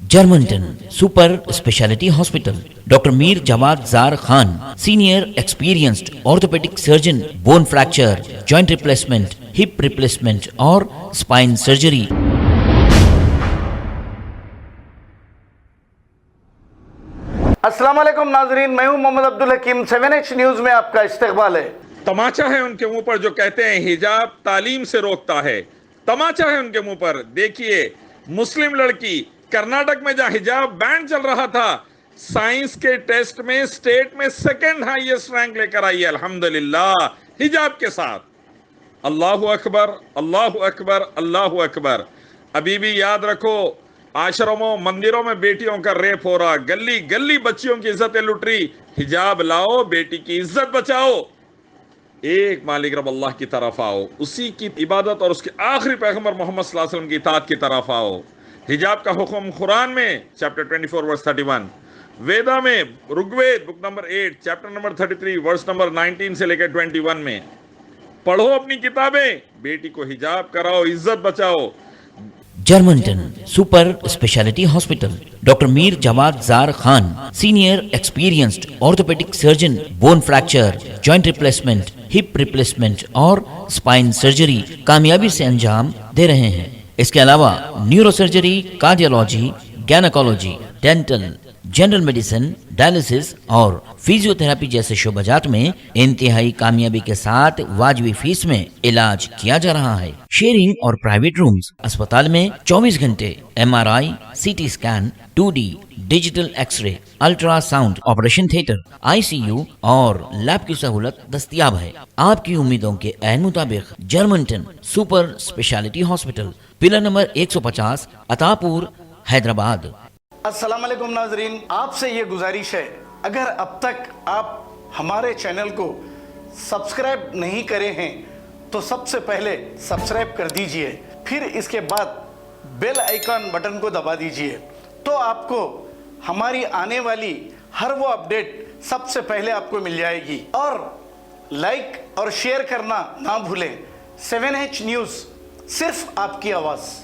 Germanton super speciality hospital, doctor Mir Jawad jar Khan, senior experienced orthopaedic surgeon, bone fracture, joint replacement, hip replacement और spine surgery. अस्सलाम वालेकुम नाजरीन, मैं हूं मोहम्मद अब्दुल हकीम। 7H न्यूज में आपका इस्तकबाल है। तमाचा है उनके मुंह पर जो कहते हैं हिजाब तालीम से रोकता है। तमाचा है उनके मुंह पर। देखिए, मुस्लिम लड़की कर्नाटक में जहां हिजाब बैन चल रहा था, साइंस के टेस्ट में स्टेट में सेकंड हाईएस्ट रैंक लेकर आई है, अल्हम्दुलिल्लाह, हिजाब के साथ। अल्लाहु अकबर, अल्लाहु अकबर, अल्लाहु अकबर। अभी भी याद रखो, आश्रमों मंदिरों में बेटियों का रेप हो रहा, गली गली बच्चियों की इज्जतें लुट रही। हिजाब लाओ, बेटी की इज्जत बचाओ। एक मालिक रब अल्लाह की तरफ आओ, उसी की इबादत और उसके आखिरी पैगंबर मोहम्मद सल्लल्लाहु अलैहि वसल्लम की इताअत की तरफ आओ। हिजाब का हुक्म कुरान में चैप्टर 24 वर्स 31, वेदा में Rigveda book number 8 chapter number 33 verse number 19 से लेकर 21 में। पढ़ो अपनी किताबें, बेटी को हिजाब कराओ, इज्जत बचाओ। जर्मनटन super speciality hospital, doctor Mir Jawad jar Khan, senior experienced orthopaedic surgeon, bone fracture, joint replacement, hip replacement और स्पाइन सर्जरी कामयाबी से अंजाम दे रहे हैं। इसके अलावा neuro surgery, cardiology, gynaecology, dental, general medicine, dialysis और फिजियोथेरेपी जैसे शोबाजात में इंतहाई कामयाबी के साथ वाजबी फीस में इलाज किया जा रहा है। शेयरिंग और प्राइवेट रूम्स, अस्पताल में 24 घंटे MRI, CT scan, 2D digital X-ray, ultrasound, operation theatre, ICU और लैब की सहूलत दस्तयाब है। आपकी उम्मीदों के ऐन मुताबिक Germanton super speciality hospital, pillar number 150, Attapur, Hyderabad. अस्सलाम वालेकुम नाजरीन, आपसे ये गुजारिश है, अगर अब तक आप हमारे चैनल को सब्सक्राइब नहीं करे हैं तो सबसे पहले सब्सक्राइब कर दीजिए, फिर इसके बाद बेल आइकन बटन को दबा दीजिए, तो आपको हमारी आने वाली हर वो अपडेट सबसे पहले आपको मिल जाएगी। और लाइक और शेयर करना ना भूलें। 7H न्यूज़, सिर्फ आपकी आवाज़।